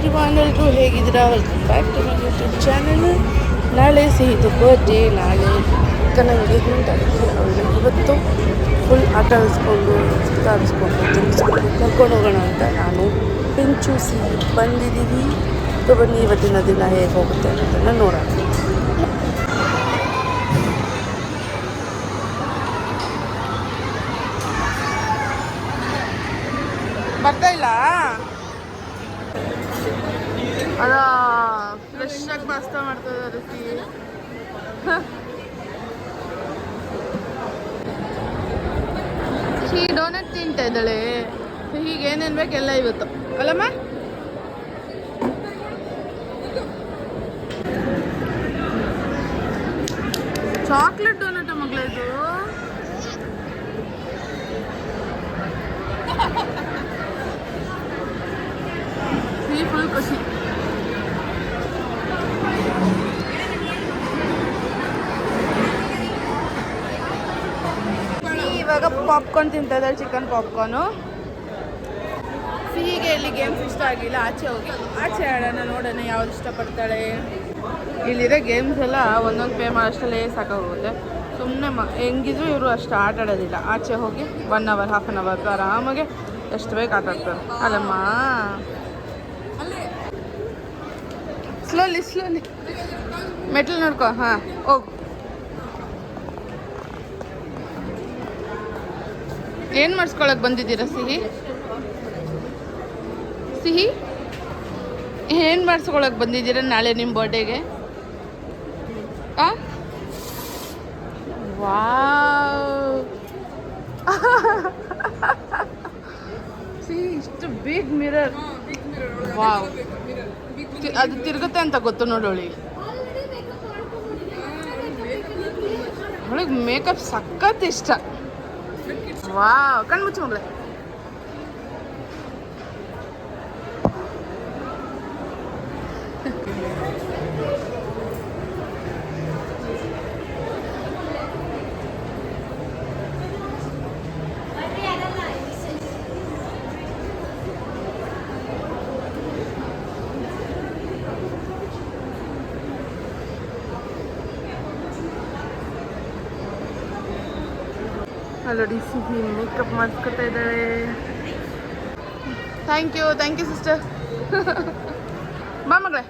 Everyone, ಎಲ್ಲರೂ ಹೇಗಿದ್ದೀರಾ? Welcome back to my YouTube channel. ನಾಳೆ ಸಿಹಿದು ಬರ್ಡೇ, ನಾಳೆ ಎಂಗೇಜ್ಮೆಂಟ್ ಆಗುತ್ತೆ. ಅವಳು ಇವತ್ತು ಫುಲ್ ಆಟ ಆಡಿಸ್ಕೊಂಡು ಸುತ್ತಾಡಿಸ್ಕೊಂಡು ತಿನ್ನಿಸ್ಕೊಂಡು ಕರ್ಕೊಂಡು ಹೋಗೋಣ ಅಂತ ನಾನು ಪಿಂಚು ಸಿಹಿ ಬಂದಿದ್ದೀವಿ. ಸೊ ಬನ್ನಿ ಇವತ್ತಿನ ದಿನ ಹೇಗೆ ಹೋಗುತ್ತೆ ಅನ್ನೋದನ್ನು ನೋಡೋಣ. ಬರ್ತಾ ಇಲ್ಲ ಅದ ಫ್ರೆಶ್ ಆಗಿ ಪಾಸ್ತಾ ಮಾಡ್ತದೆ ಸಿಹಿ ಡೋನಟ್ ತಿಂತಾ ಇದ್ದಾಳೆ. ಹೀಗೆ ಏನೇನು ಬೇಕೆಲ್ಲ ಇವತ್ತು ಅಲ್ಲಮ್ಮ. ಚಾಕ್ಲೇಟ್ ಡೋನಟ್ ಮಗಳ ಇದು. ಸಿಹಿ ಫುಲ್ ಖುಷಿ. ಇವಾಗ ಪಾಪ್ಕಾರ್ನ್ ತಿಂತಾ ಇದ್ದಾಳೆ, ಚಿಕನ್ ಪಾಪ್ಕಾರ್ನು. ಸಿಹಿಗೆ ಇಲ್ಲಿ ಗೇಮ್ಸ್ ಇಷ್ಟ ಆಗಿಲ್ಲ, ಆಚೆ ಹೋಗಿ ಆಚೆ ಆಡೋಣ, ನೋಡೋಣ ಯಾವ್ದು ಇಷ್ಟಪಡ್ತಾಳೆ. ಇಲ್ಲಿರೋ ಗೇಮ್ಸ್ ಎಲ್ಲ ಒಂದೊಂದು ಪೇ ಮಾಡೋಷ್ಟಲ್ಲೇ ಸಾಕಾಗೋಗುತ್ತೆ. ಸುಮ್ಮನೆ ಹೆಂಗಿದ್ರು ಇವರು ಅಷ್ಟು ಆಟ ಆಡೋದಿಲ್ಲ. ಆಚೆ ಹೋಗಿ 1 hour 1/2 hour ಆರಾಮಾಗೆ ಎಷ್ಟು ಬೇಕು ಆಟ ಆಡ್ತಾರೆ ಅಲ್ಲಮ್ಮ. ಸ್ಲೋಲಿ ಮೆಟ್ಲು ನೋಡ್ಕೊ. ಹಾಂ ಹೋಗು. ಏನು ಮಾಡಿಸ್ಕೊಳಕ್ಕೆ ಬಂದಿದ್ದೀರಾ ಸಿಹಿ ಏನು ಮಾಡಿಸ್ಕೊಳಕ್ಕೆ ಬಂದಿದ್ದೀರಾ ನಾಳೆ ನಿಮ್ಮ ಬರ್ಡೇಗೆ? ವಾವ್ ಸಿಹಿ ಇಷ್ಟು ಬಿಗ್ ಮಿರರ್. ವಾವ್, ಅದು ತಿರುಗುತ್ತೆ ಅಂತ ಗೊತ್ತು ನೋಡೋಳಿ. ಅವಳಿಗೆ ಮೇಕಪ್ ಸಖತ್ ಇಷ್ಟ. ವಾವ್, ಕಣ್ಮುಚ್ಚು ಮಗಳೇ. ಅಲ್ಲೋಡಿ ಸಿಹಿ ಮೇಕಪ್ ಮಾಡಿಸ್ಕೊತಾ ಇದ್ದಾಳೆ. Thank you sister. ಬಾ ಮಗಳೇ.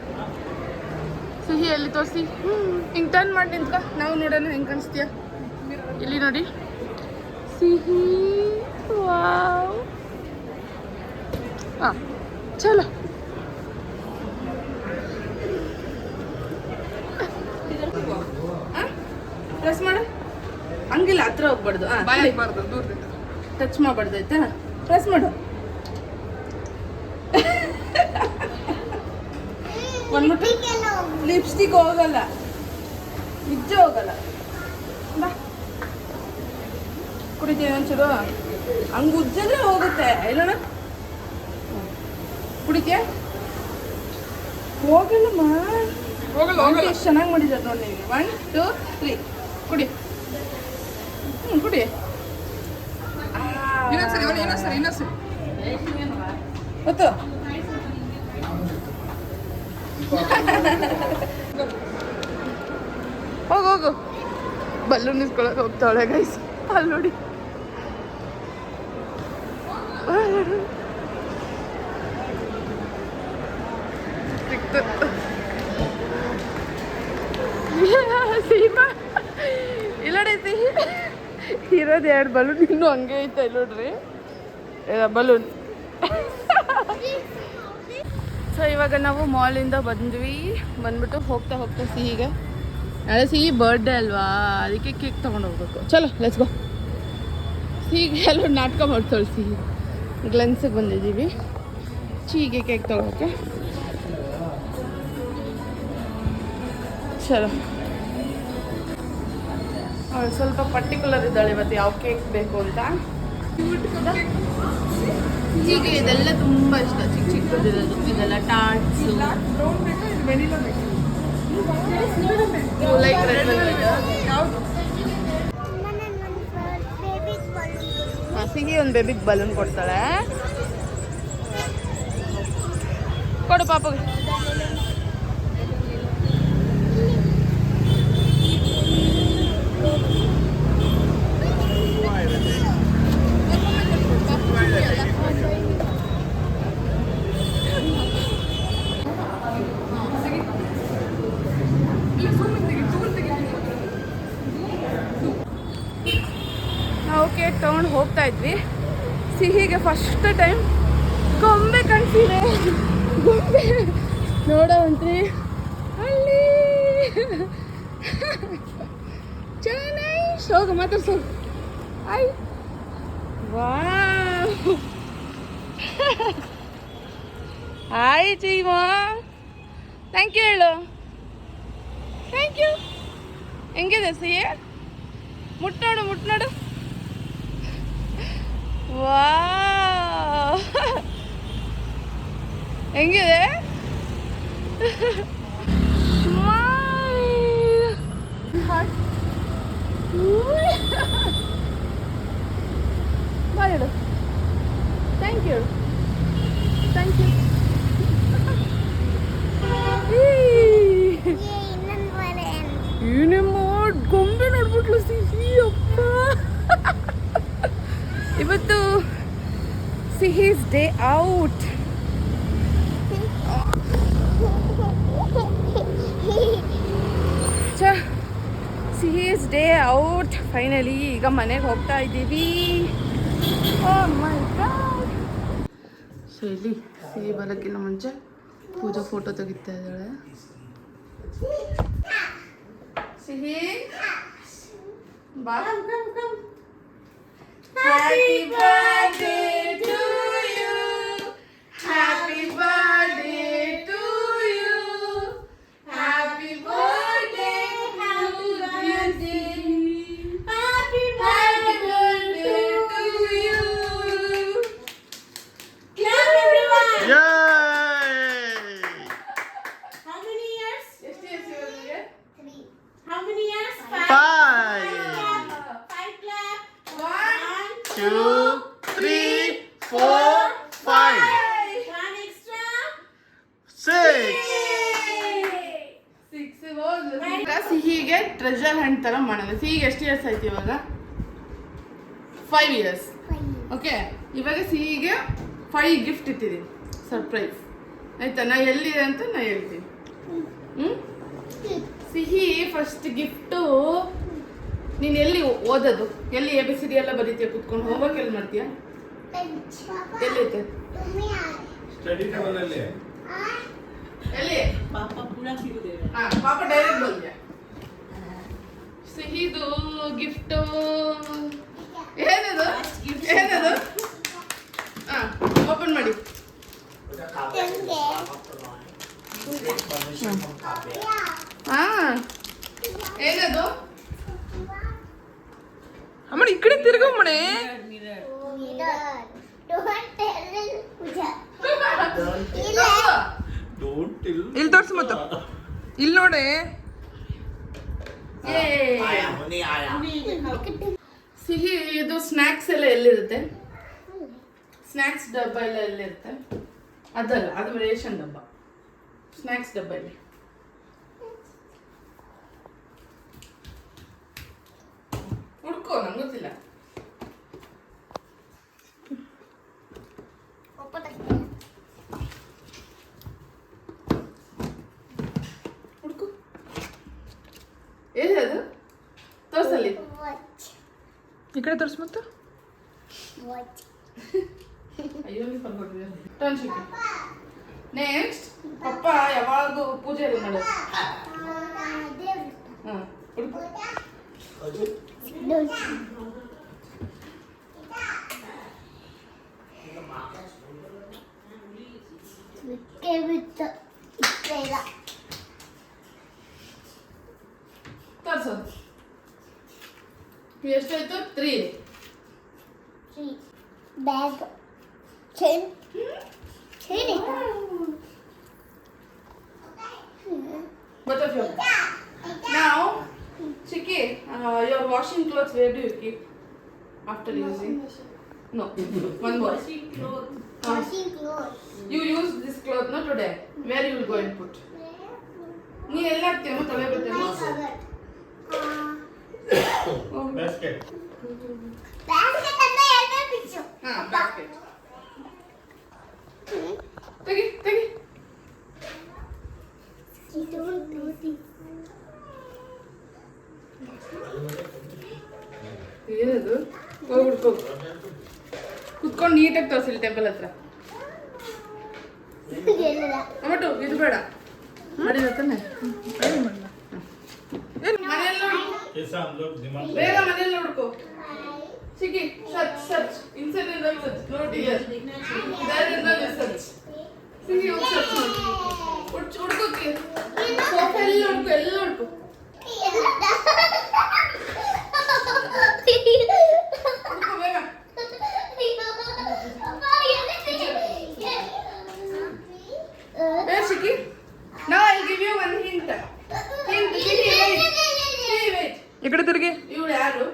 ಸಿಹಿ ಎಲ್ಲಿ ತೋರಿಸಿ. ಹಿಂಗೆ ಟರ್ನ್ ಮಾಡಿ ನಿಂತ್ಕ, ನಾವು ನೋಡೋಣ ಹೆಂಗೆ ಕಾಣಿಸ್ತೀಯ. ಇಲ್ಲಿ ನೋಡಿ ಸಿಹಿ. ವಾವ್, ಹಾಂ ಚಲೋ. ಪ್ರೆಸ್ ಮಾಡು. ಹಂಗಿಲ್ಲ, ಹತ್ರ ಹೋಗ್ಬಾರ್ದು. ಟಚ್ ಮಾಡಬಾರ್ದು ಆಯ್ತಾ. ಪ್ರೆಸ್ ಮಾಡು. ಲಿಪ್ಸ್ಟಿಕ್ ಹೋಗಲ್ಲ, ನಿಜ ಹೋಗಲ್ಲ. ಬಾ ಕುಡಿತೀನಿ ಒಂಚೂರು. ಹಂಗೆ ಉಜ್ಜಿದ್ರೆ ಹೋಗುತ್ತೆ. ಇಲ್ಲೋಣ ಕುಡಿತೀಯ? ಹೋಗಲ್ಲಮ್ಮ, ಎಷ್ಟು ಚೆನ್ನಾಗಿ ಮಾಡಿದ್ದಾರೆ ನೋಡಿ ನೀವು. 1 2 3 ಕುಡಿ. ಕುಡಿ. ಗೊತ್ತು. ಹೋಗು. ಬಲ್ಲೂನ್ ಇಸ್ಕೊಳಕ್ಕೆ ಹೋಗ್ತಾಳೆ ಗೈಸ್. ಅಲ್ಲಿ ನೋಡಿ ಸಿಕ್ತು. ಸೀಮಾ ಇಲ್ಲಡಿ ಸಿಹಿ ಇರೋದು 2 ಬಲೂನ್ ಇನ್ನೂ ಹಂಗೆ ಐತೆ. ನೋಡ್ರಿ ಬಲೂನ್. ಸೊ ಇವಾಗ ನಾವು ಮಾಲಿಂದ ಬಂದ್ಬಿಟ್ಟು ಹೋಗ್ತಾ ಸಿಹಿಗೆ ನಾಳೆ ಸಿಹಿ ಬರ್ಡೇ ಅಲ್ವಾ, ಅದಕ್ಕೆ ಕೇಕ್ ತೊಗೊಂಡು ಹೋಗ್ಬೇಕು. ಚಲೋ ಲೆಟ್ಸ್ ಗೋ. ಸಿಹಿಗೆ ಎಲ್ಲ ನಾಟಕ ಮಾಡ್ತಾಳೆ ಸಿಹಿ. ಗ್ಲೆನ್ಸಿಗೆ ಬಂದಿದ್ದೀವಿ ಸಿಹಿಗೆ ಕೇಕ್ ತೊಗೊಳಕ್ಕೆ. ಚಲೋ. ಅವಳು ಸ್ವಲ್ಪ ಪರ್ಟಿಕ್ಯುಲರ್ ಇದ್ದಾಳೆ ಇವತ್ತು ಯಾವ ಕೇಕ್ ಬೇಕು ಅಂತ. ಹೀಗೆ ಇದೆಲ್ಲ ತುಂಬ ಇಷ್ಟ, ಚಿಕ್ಕದಿರೋದು ಇದೆಲ್ಲ ಟಾರ್ಟ್ಸು. Like red velvet. ಸಿಹಿ ಒಂದು ಬೇಬಿಗೆ ಬಲೂನ್ ಕೊಡ್ತಾಳೆ. ಕೊಡು ಪಾಪಗೆ. ನಾವು ಕೇಕ್ ತಗೊಂಡು ಹೋಗ್ತಾ ಇದ್ವಿ. ಸಿಹಿಗೆ ಫಸ್ಟ್ ಟೈಮ್ ಗೊಂಬೆ ಕಾಣಿಸಿದೆ. ಗೊಂಬೆ ನೋಡ ಉಂಟ್ರಿ ಅಲ್ಲಿ ಚೆನ್ನಾಗಿ ಹೋಗ ಮಾತಾಡ್ಸೋ. ಐ ವಾ ಹಾಯ್ ಚೀಮ, ಥ್ಯಾಂಕ್ ಯು ಹೇಳು. Thank you. ಹೆಂಗಿದೆ ಸಿಹಿ? ಮುಟ್ಟೋಡು ಮುಟ್ಟೋಡು. ವಾ ಹೆಂಗಿದೆ? ಬಾಯ್ ಹೇಳು. Thank you thank you. ಏನೇಮ್ಮ ಗೊಂಬೆ ನೋಡ್ಬಿಟ್ಲು ಸಿಹಿ. ಅಪ್ಪ ಇವತ್ತು Sihi's day out. Sihi's day out finally. ಈಗ ಮನೆಗೆ ಹೋಗ್ತಾ ಇದ್ದೀವಿ. ಸೊ ಇಲ್ಲಿ ಸಿಹಿ ಬರೋಕ್ಕಿಂತ ಮುಂಚೆ ಪೂಜಾ ಫೋಟೋ ತೆಗಿತಾ ಇದ್ದಾಳೆ. ಸಿಹಿ ಬಾ. Happy birthday to you. Happy birthday to you. Happy birthday to you. Happy birthday to you. Clap everyone. Yay! How many years? ಎಷ್ಟು years ಇವರಿಗೆ? 3. How many years? 5, 5 clap. 1, 2, 3, 4, 5, 1 extra. 6. ಸಿಹಿಗೆ treasure Hunt ತರ ಮಾಡೋದು. ಸಿಹಿಗೆ ಎಷ್ಟು years ಆಯ್ತು ಇವಾಗ? 5 years. Okay, ಇವಾಗ ಸಿಹಿಗೆ 5 gift ಇಟ್ಟಿದ್ದೀನಿ, surprise. ಆಯ್ತಾ? ನಾ ಎಲ್ಲಿದೆ ಅಂತ ನಾ ಹೇಳ್ತೀನಿ. ಸಿಹಿ ಫಸ್ಟ್ ಗಿಫ್ಟು. ನೀನು ಎಲ್ಲಿ ಓದೋದು? ಎಲ್ಲಿ ABCD ಎಲ್ಲ ಬರೀತೀಯ ಕುತ್ಕೊಂಡು? ಹೋಮ್ವರ್ಕ್ ಎಲ್ಲಿ ಮಾಡ್ತೀಯ? ಎಲ್ಲಿದೆ? ಸ್ಟಡಿ ಟೇಬಲ್ ಅಲ್ಲಿ ಎಲ್ಲಿ? पापा पूरा खिल दे रहे ಹಾಂ, ಪಾಪ ಡೈರೆಕ್ಟ್ ಬಂದ್ಯಾ? ಸಿಹಿದು ಗಿಫ್ಟು ಏನದು? ಏನದು? ಹಾಂ, ಓಪನ್ ಮಾಡಿ. ಹಾಂ, ಏನದು? ಅಮ್ಮ ಈ ಕಡೆ ತಿರ್ಗಮ್ಮಣೆ. Don't till. ಇಲ್ಲಿ ತೋರ್ಸು ಮತ್ತು ಇಲ್ಲಿ ನೋಡಿ. ಸಿಹಿ ಇದು ಸ್ನ್ಯಾಕ್ಸ್ ಎಲ್ಲ ಎಲ್ಲಿರುತ್ತೆ? ಸ್ನ್ಯಾಕ್ಸ್ ಡಬ್ಬ ಎಲ್ಲ ಎಲ್ಲಿರುತ್ತೆ? ಅದಲ್ಲ, ಅದು ರೇಷನ್ ಡಬ್ಬ. ಸ್ನ್ಯಾಕ್ಸ್ ಡಬ್ಬ ಇಲ್ಲಿ. ಹುಡ್ಕೋ, ನಂಗೆ ಗೊತ್ತಿಲ್ಲ. ಹುಡ್ಕು. ಏನಿದೆ? ತೋರ್ಸಲ್ಲಿ. ಈ ಕಡೆ ತೋರ್ಸು ಮತ್ತು. ಅಯ್ಯೋ, ಟರ್ನ್ ಶಿಕ್ಕಿ. ನೆಕ್ಸ್ಟ್ ಪಪ್ಪ ಯಾವಾಗೂ ಪೂಜೆ ಎಲ್ಲ ಮಾಡೋದು. ಹಾಂ, ಹುಡುಕು. ತೋರ್ಸು. ಎಷ್ಟಾಯ್ತು? 3. Bag. Chain. Chain. Both of you. Now, Chiki, your washing clothes, where do you keep after using? No. One more. Washing clothes. Washing clothes. You use this cloth no today. Where you will go and put? ನೀ ಎಲ್ಲ ಹಾಕ್ತೀಯಮ್ಮ ತೊಳೆ ಬಟ್ಟೆ? Cupboard. Basket. Basket ಅಂದ್ರೆ ಎರಡು picture. ಹಾ basket. ತೆಗಿ ತೆಗಿ. ಇದು ನೋಡಿ. ಏನದು? ಹೋಗ್ಬಿಡ್ಕೋ. ಕುತ್ಕೊಂಡು ನೀಟಾಗಿ ತೋರಿಸಿಲ್ಲ ಟೆಂಪಲ್ ಹತ್ರ. ಏನಿಲ್ಲ. ಟೊಮೆಟೊ ಇದು ಬೇಡ. ಮಾಡಿದ ತಾನೆ? ಮನೆಯಲ್ಲಿ ನೋಡು. कैसा हम लोग दिमाग ಬೇಗ ಮನೆಯಲ್ಲಿ ನೋಡ್ಕೋ. ಸಿಕ್ಕಿ ಸರ್ಚ್ ಸರ್ಚ್ ಇನ್ಸೈಡ್ ಇಂದ ಸರ್ಚ್ ನೋಡಿ ಹಿಯರ್. ದೇರ್ ಇಂದ ಸರ್ಚ್. ಸಿಕ್ಕಿ ಹೋಗಿ ಸರ್ಚ್ ಮಾಡಿ. ಹುಡ್ಕೋಕೆ. ಸೋಫಾ ಎಲ್ಲ ನೋಡ್ಕೋ ಎಲ್ಲ ನೋಡ್ಕೋ. ಹುಡ್ಕೋ ಬೇಗ. Where Shiki? Now I'll give you one hint. Hint. Wait. ಈ ಕಡೆ ತಿರುಗಿ. ಇವಳು ಯಾರು?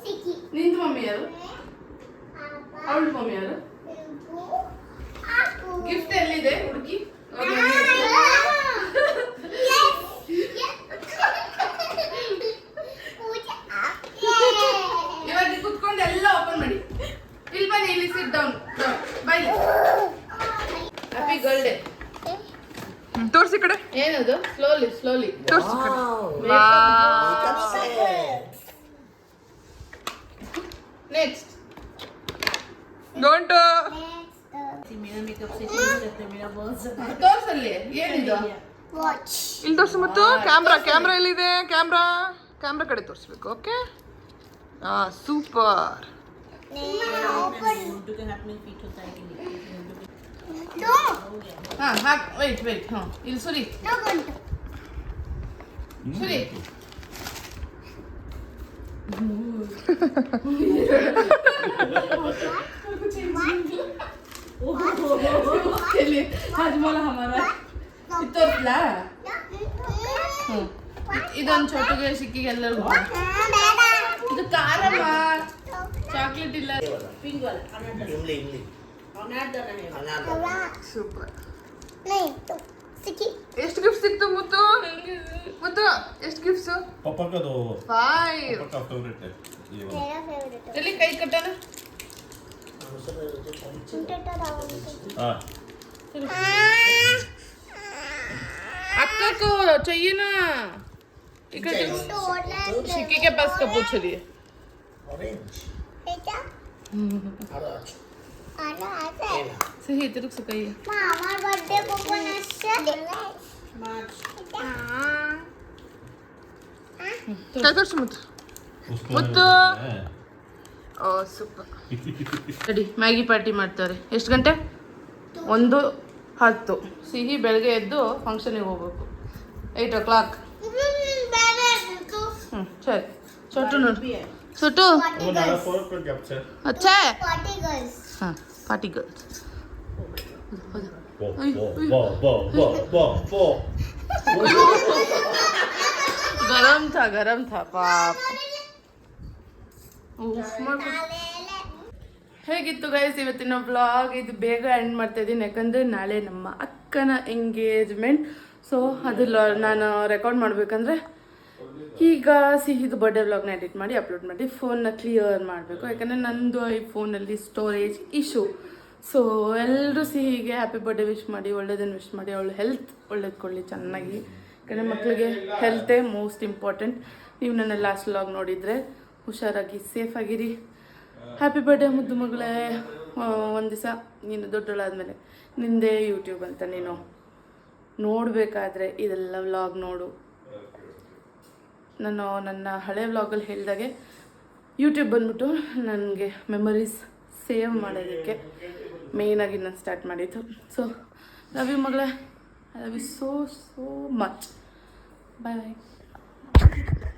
ಸಿಕ್ಕಿ. ನಿಂದು ಮಮ್ಮಿ ಯಾರು? ಅವಳ ಮಮ್ಮಿ ಯಾರು? ಗಿಫ್ಟ್ ಎಲ್ಲಿದೆ ಹುಡುಕಿ? ಇವಾಗ ಕುತ್ಕೊಂಡು ಎಲ್ಲ ಓಪನ್ ಮಾಡಿ. ಇಲ್ಲಿ ಬನ್ನಿ ಇಲ್ಲಿ sit down. By. Happy girl day. ತೋರ್ಸಿ ಈ ಕಡೆ. ಏನದು? Slowly slowly. ತೋರ್ಸಿ ಈ ಕಡೆ. ನೆಕ್ಸ್ಟ್. ಡೋಂಟ್. मेरा मेकअप से शुरू करते हैं, मेरा बहुत ज्यादा ತೋರ್ಸಲ್ಲಿ ಏನಿದು? ವಾಚ್. ಇಲ್ಲಿ ತೋರ್ಸು ಮತ್ತು ಕ್ಯಾಮ್ರಾ ಎಲ್ಲಿದೆ? ಕ್ಯಾಮ್ರಾ ಕಡೆ ತೋರಿಸ್ಬೇಕು. ಓಕೆ. ಸೂಪರ್. गुड्डू के हाथ में फिट होता है कि नहीं? ನೋ ಹಾ ಹಾಕ್ ವೆಯ್ಟ್ ಹಾ ಇಲ್ಲಿ ಸುರಿ ನೋ ಗಂಟು. ಸುರಿ. ಎಲ್ಲಿ? ಹಜ್ಮಲ ಹಮಾರ ತೋರ್ಸ್ಲಾ? ಇದೊಂದು ಚೋಟುಗೆ ಸಿಕ್ಕಿಗೆ ಎಲ್ಲರಿಗೂ. ಇದು ಖಾರಮ್ಮ ಚಾಕ್ಲೇಟ್ ಇಲ್ಲ. पिंक वाला अनार दाना है। ಸೂಪರ್. ಸಿಕ್ಕಿ. ಎಷ್ಟು ಗಿಫ್ಟ್ ಸಿಕ್ತು ಮುತ್ತು? ಎಷ್ಟು ಗಿಫ್ಟ್ಸ್? पापा का दो 5. पापा का फेवरेट है ये वाला ಮೇರಾ ಫೇವರೇಟ್. ಎಲ್ಲಿ ಕೈ ಕಟ್ಟಣ? हां अक्का को चाहिए ना? इधर शिक्की के पास का पूछ रही है. सही तेरे को कही है. আমার বার্থডে কখন আসছে? ಕೈ ತೋರ್ಸು ಮುತ್ತು. उसको ಮುತ್ತು. है। ಓ ಸೂಪರ್. ರೆಡಿ ಮ್ಯಾಗಿ ಪಾರ್ಟಿ ಮಾಡ್ತಾರೆ. ಎಷ್ಟು ಗಂಟೆ? 1:10. ಸಿಹಿ ಬೆಳಗ್ಗೆ ಎದ್ದು ಫಂಕ್ಷನಿಗೆ ಹೋಗ್ಬೇಕು. 8 o'clock. ಸರಿ ಚೋಟು ನೋಡಿ ಚೋಟು. वो नाला 4 पर कैप्चर अच्छा है. Party girls. हाँ पार्टी गर्ल्स. बो गरम था पाप. ಹೇಗಿತ್ತು ಗೈಸ್ ಇವತ್ತಿನ ವ್ಲಾಗ್? ಇದು ಬೇಗ ಎಂಡ್ ಮಾಡ್ತಾ ಇದ್ದೀನಿ ಯಾಕಂದರೆ ನಾಳೆ ನಮ್ಮ ಅಕ್ಕನ ಎಂಗೇಜ್ಮೆಂಟ್. ಸೊ ಅದು ನಾನು ರೆಕಾರ್ಡ್ ಮಾಡಬೇಕಂದ್ರೆ ಈಗ ಸಿಹಿದು ಬರ್ಡೇ ವ್ಲಾಗ್ನ ಎಡಿಟ್ ಮಾಡಿ ಅಪ್ಲೋಡ್ ಮಾಡಿ ಫೋನ್ನ ಕ್ಲಿಯರ್ ಮಾಡಬೇಕು. ಯಾಕಂದರೆ ನಂದು ಈ ಫೋನಲ್ಲಿ ಸ್ಟೋರೇಜ್ ಇಶ್ಯೂ. ಸೊ ಎಲ್ಲರೂ ಸಿಹಿಗೆ ಹ್ಯಾಪಿ ಬರ್ಡೇ ವಿಶ್ ಮಾಡಿ, ಒಳ್ಳೇದನ್ನು ವಿಶ್ ಮಾಡಿ, ಅವಳು ಹೆಲ್ತ್ ಒಳ್ಳೇದು ಕೊಡಲಿ ಚೆನ್ನಾಗಿ. ಯಾಕಂದರೆ ಮಕ್ಕಳಿಗೆ ಹೆಲ್ತೇ ಮೋಸ್ಟ್ ಇಂಪಾರ್ಟೆಂಟ್. ನೀವು ನನ್ನ ಲಾಸ್ಟ್ ವ್ಲಾಗ್ ನೋಡಿದರೆ ಹುಷಾರಾಗಿ ಸೇಫಾಗಿರಿ. ಹ್ಯಾಪಿ ಬರ್ಡೇ ಮುದ್ದು ಮಗಳೇ. ಒಂದು ದಿವಸ ನೀನು ದೊಡ್ಡಳಾದಮೇಲೆ ನಿಂದೇ ಯೂಟ್ಯೂಬ್ ಅಂತ ನೀನು ನೋಡಬೇಕಾದ್ರೆ ಇದೆಲ್ಲ ವ್ಲಾಗ್ ನೋಡು. ನಾನು ನನ್ನ ಹಳೆ ವ್ಲಾಗಲ್ಲಿ ಹೇಳಿದಾಗೆ ಯೂಟ್ಯೂಬ್ ಬಂದ್ಬಿಟ್ಟು ನನಗೆ ಮೆಮರೀಸ್ ಸೇವ್ ಮಾಡೋದಕ್ಕೆ ಮೇಯ್ನಾಗಿ ನಾನು ಸ್ಟಾರ್ಟ್ ಮಾಡಿದ್ದು. ಸೊ ಲವ್ ಯು ಮಗಳೇ. I love you so much. Bye bye.